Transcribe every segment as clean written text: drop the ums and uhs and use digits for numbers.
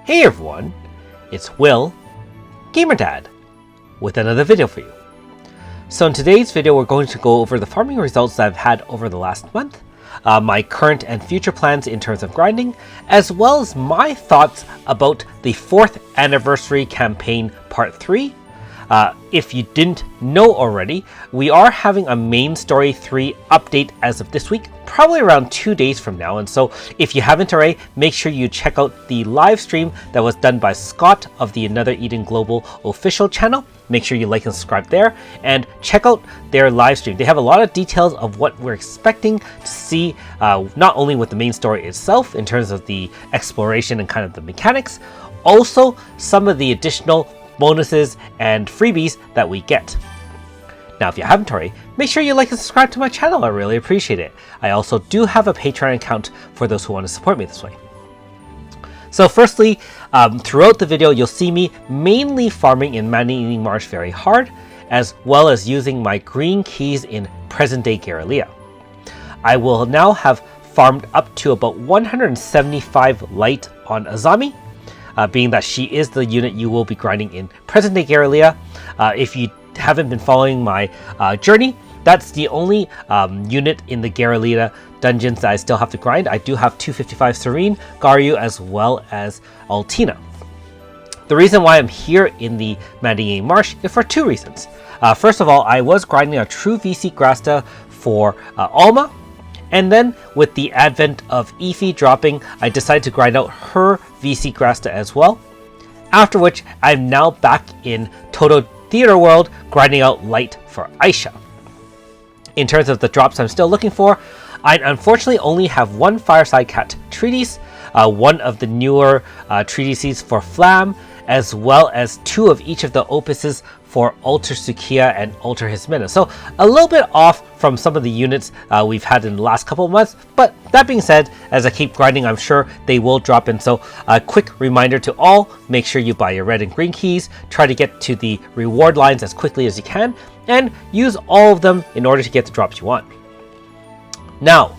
Hey everyone, it's Will, GamerDad, with another video for you. So in today's video, we're going to go over the farming results that I've had over the last month, my current and future plans in terms of grinding, as well as my thoughts about the 4th anniversary campaign part 3. If you didn't know already, we are having a main story 3 update as of this week, probably around 2 days from now. And so if you haven't already, make sure you check out the live stream that was done by Scott of the Another Eden Global official channel. Make sure you like and subscribe there and check out their live stream. They have a lot of details of what we're expecting to see, not only with the main story itself in terms of the exploration and kind of the mechanics, also some of the additional bonuses and freebies that we get. Now, if you haven't already, make sure you like and subscribe to my channel. I really appreciate it. I also do have a Patreon account for those who want to support me this way. So firstly, throughout the video, you'll see me mainly farming in Man-Eating Marsh very hard, as well as using my green keys in present-day Garrelia. I will now have farmed up to about 175 light on Azami, being that she is the unit you will be grinding in present-day Garrelia. If you haven't been following my journey, that's the only unit in the Garrelia dungeons that I still have to grind. I do have 255 Serene, Garyu, as well as Altina. The reason why I'm here in the Man-Eating Marsh is for 2 reasons. First of all, I was grinding a true VC Grasta for Alma, and then with the advent of Efi dropping, I decided to grind out her VC Grasta as well. After which, I'm now back in Toto Theater World grinding out light for Aisha. In terms of the drops I'm still looking for, I unfortunately only have 1 Fireside Cat treatise, one of the newer treatises for Flam, as well as 2 of each of the opuses for Alter Sukiya and Alter Hismena. So a little bit off from some of the units we've had in the last couple of months, but that being said, as I keep grinding, I'm sure they will drop in. So a quick reminder to all, make sure you buy your red and green keys, try to get to the reward lines as quickly as you can, and use all of them in order to get the drops you want. Now,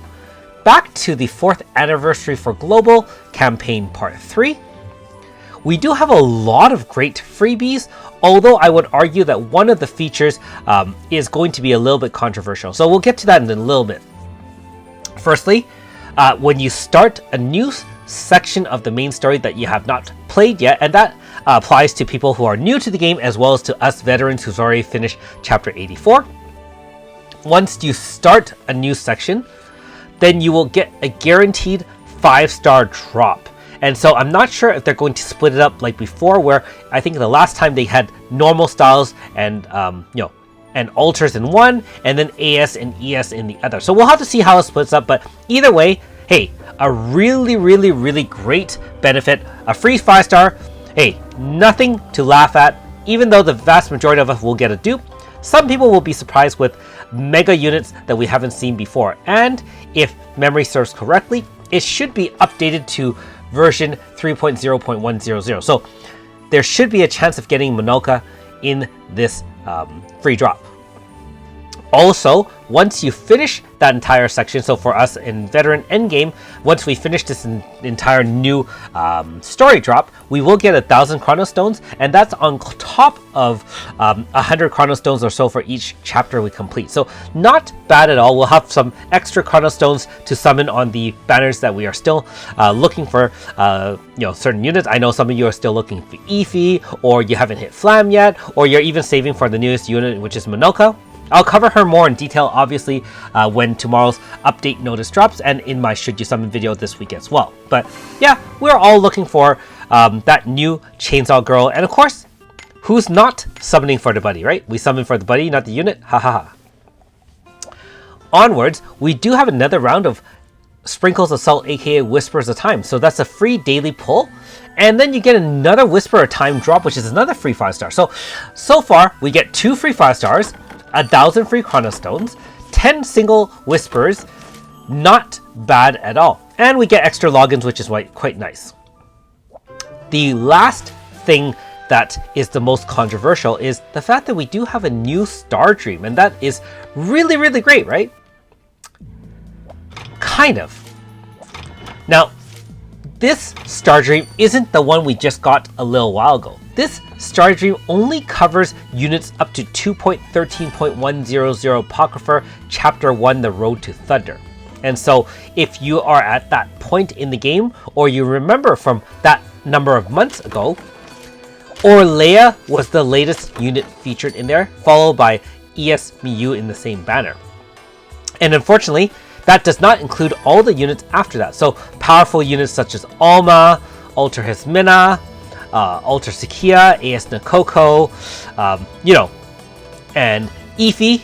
back to the 4th anniversary for Global campaign part 3. We do have a lot of great freebies, although I would argue that one of the features is going to be a little bit controversial. So we'll get to that in a little bit. Firstly, when you start a new section of the main story that you have not played yet, and that applies to people who are new to the game as well as to us veterans who've already finished chapter 84. Once you start a new section, then you will get a guaranteed 5-star drop. And so I'm not sure if they're going to split it up like before, where I think the last time they had normal styles and and alters in one, and then AS and ES in the other. So we'll have to see how it splits up. But either way, hey, a really great benefit, a free 5-star. Hey, nothing to laugh at. Even though the vast majority of us will get a dupe, some people will be surprised with mega units that we haven't seen before. And if memory serves correctly, it should be updated to version 3.0.100. So there should be a chance of getting Monoka in this free drop. Also, once you finish that entire section, so for us in Veteran Endgame, once we finish this entire new story drop, we will get 1,000 Chronostones, and that's on top of 100 Chronostones or so for each chapter we complete. So not bad at all. We'll have some extra Chronostones to summon on the banners that we are still looking for, certain units. I know some of you are still looking for Efi, or you haven't hit Flam yet, or you're even saving for the newest unit, which is Monoka. I'll cover her more in detail, obviously, when tomorrow's update notice drops and in my Should You Summon video this week as well. But yeah, we're all looking for that new Chainsaw Girl. And of course, who's not summoning for the buddy, right? We summon for the buddy, not the unit. Ha ha ha. Onwards, we do have another round of Sprinkles of Salt, aka Whispers of Time. So that's a free daily pull. And then you get another Whisper of Time drop, which is another free 5-star. So far, we get 2 free 5-stars, 1,000 free Chronostones, 10 single Whispers, not bad at all. And we get extra logins, which is quite nice. The last thing that is the most controversial is the fact that we do have a new Star Dream, and that is really great, right? Kind of. Now, this Star Dream isn't the one we just got a little while ago. This Star Dream only covers units up to 2.13.100 Apocrypha Chapter 1 The Road to Thunder. And so if you are at that point in the game, or you remember from that number of months ago, Orlea was the latest unit featured in there, followed by ES Miyu in the same banner. And unfortunately, that does not include all the units after that. So powerful units such as Alma, Alter Hismina, Alter Sakia, AS Nakoko, and Ify,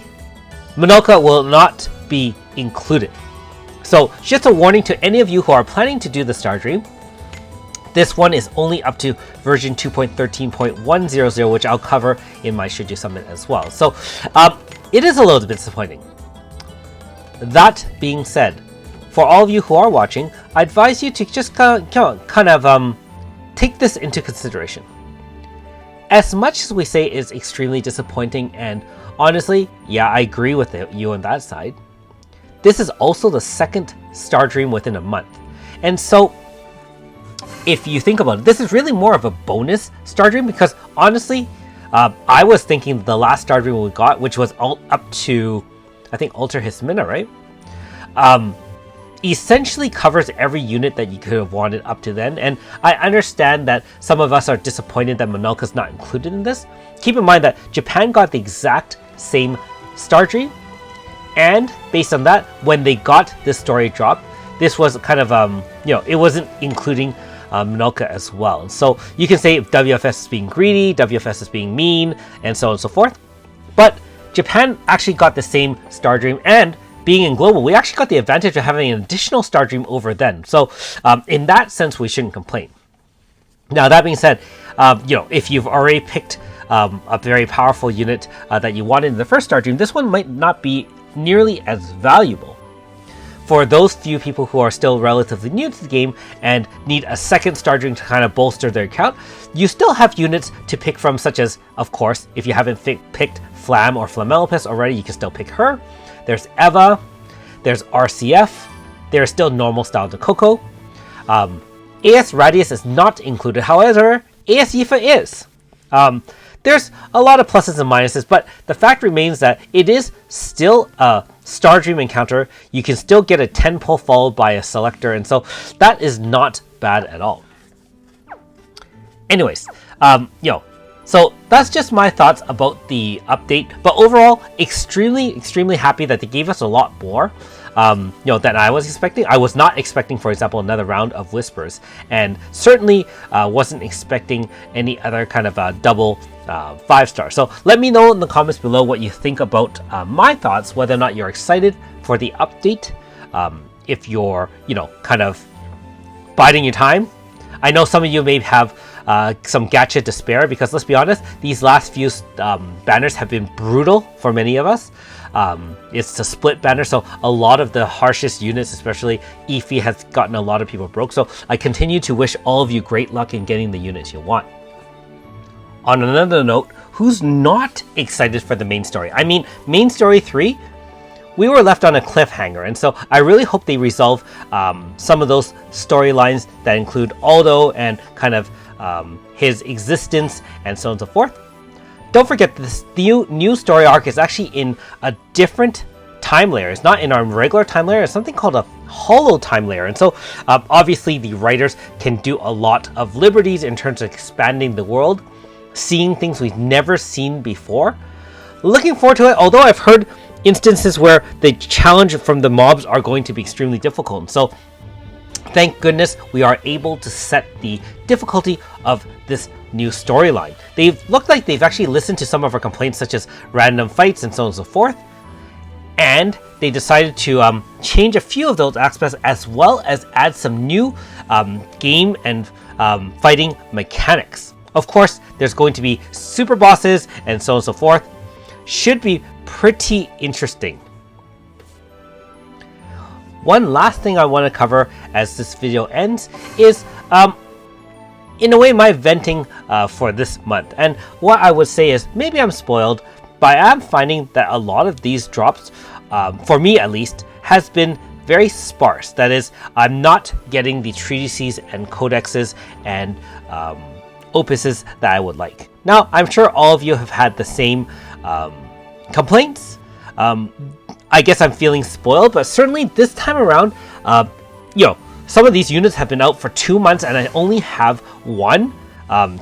Minoka will not be included. So just a warning to any of you who are planning to do the Star Dream, this one is only up to version 2.13.100, which I'll cover in my Should You Summon as well. So it is a little bit disappointing. That being said, for all of you who are watching, I advise you to just kind of take this into consideration. As much as we say it's extremely disappointing, and honestly, yeah, I agree with you on that side, this is also the second Star Dream within a month. And so, if you think about it, this is really more of a bonus Star Dream, because honestly, I was thinking the last Star Dream we got, which was up to, I think, Alter Hismina, right? Essentially covers every unit that you could have wanted up to then. And I understand that some of us are disappointed that Monoka's not included in this. Keep in mind that Japan got the exact same Star Dream. And based on that, when they got this story drop, this was kind of, it wasn't including Minoka as well. So you can say WFS is being greedy, WFS is being mean, and so on and so forth. But Japan actually got the same Star Dream, and being in global, we actually got the advantage of having an additional Star Dream over then. So in that sense, we shouldn't complain. Now, that being said, if you've already picked a very powerful unit that you wanted in the first Star Dream, this one might not be nearly as valuable. For those few people who are still relatively new to the game and need a second Star Dream to kind of bolster their account, you still have units to pick from, such as, of course, if you haven't picked Flam or Flamelopus already, you can still pick her. There's Eva, there's RCF, there's still normal style Nakoko. AS Radius is not included, however, AS Yifa is. There's a lot of pluses and minuses, but the fact remains that it is still a Star Dream encounter. You can still get a 10 pull followed by a selector, and so that is not bad at all. Anyways, so that's just my thoughts about the update, but overall, extremely happy that they gave us a lot more than I was expecting. I was not expecting, for example, another round of Whispers, and certainly wasn't expecting any other kind of double 5-star. So let me know in the comments below what you think about my thoughts, whether or not you're excited for the update, if you're, kind of biding your time. I know some of you may have some gacha despair, because let's be honest, these last few banners have been brutal for many of us. It's a split banner, so a lot of the harshest units, especially Ify, has gotten a lot of people broke. So I continue to wish all of you great luck in getting the units you want. On another note, who's not excited for the main story? I mean, main story 3, we were left on a cliffhanger, and so I really hope they resolve some of those storylines that include Aldo and kind of his existence and so on and so forth. Don't forget, this new story arc is actually in a different time layer. It's not in our regular time layer. It's something called a hollow time layer. And so obviously the writers can do a lot of liberties in terms of expanding the world, seeing things we've never seen before. Looking forward to it, although I've heard instances where the challenge from the mobs are going to be extremely difficult. And so thank goodness we are able to set the difficulty of this new storyline. They've looked like they've actually listened to some of our complaints, such as random fights and so on and so forth. And they decided to change a few of those aspects, as well as add some new game and fighting mechanics. Of course, there's going to be super bosses and so on and so forth. Should be pretty interesting. One last thing I want to cover as this video ends is, in a way, my venting for this month. And what I would say is, maybe I'm spoiled, but I am finding that a lot of these drops, for me at least, has been very sparse. That is, I'm not getting the treatises and codexes and opuses that I would like. Now, I'm sure all of you have had the same complaints. I guess I'm feeling spoiled, but certainly this time around, some of these units have been out for 2 months and I only have one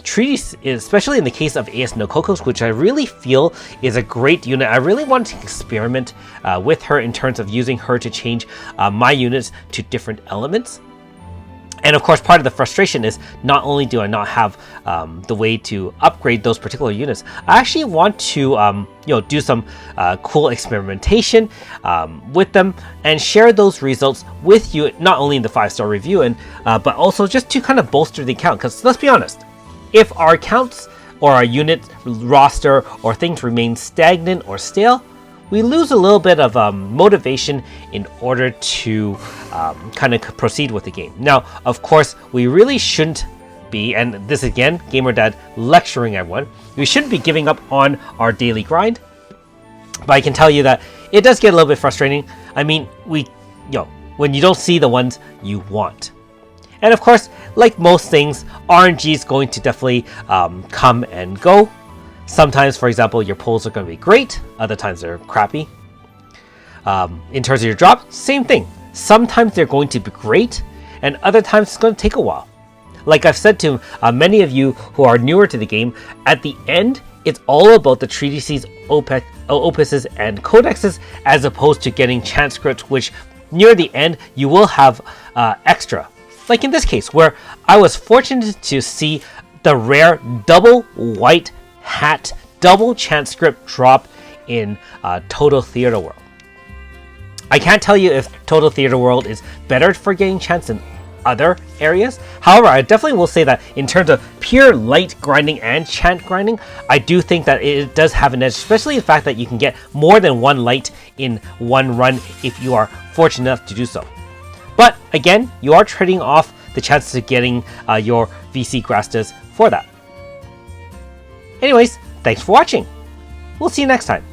treatise, especially in the case of AS Nokokos, which I really feel is a great unit. I really want to experiment with her in terms of using her to change my units to different elements. And of course, part of the frustration is not only do I not have the way to upgrade those particular units, I actually want to do some cool experimentation with them and share those results with you, not only in the 5-star review, but also just to kind of bolster the account. Because let's be honest, if our accounts or our unit roster or things remain stagnant or stale, we lose a little bit of motivation in order to kind of proceed with the game. Now, of course, we really shouldn't be, and this again, GamerDad lecturing everyone, we shouldn't be giving up on our daily grind. But I can tell you that it does get a little bit frustrating. I mean, when you don't see the ones you want. And of course, like most things, RNG is going to definitely come and go. Sometimes, for example, your pulls are going to be great. Other times they're crappy. In terms of your drop, same thing. Sometimes they're going to be great, and other times it's going to take a while. Like I've said to many of you who are newer to the game, at the end, it's all about the treatises, opuses, and codexes, as opposed to getting chant scripts, which near the end, you will have extra. Like in this case, where I was fortunate to see the rare double white hat double chant script drop in Total Theater World. I can't tell you if Total Theater World is better for getting chants than other areas. However, I definitely will say that in terms of pure light grinding and chant grinding, I do think that it does have an edge, especially the fact that you can get more than one light in one run if you are fortunate enough to do so. But again, you are trading off the chances of getting your VC Grastas for that. Anyways, thanks for watching. We'll see you next time.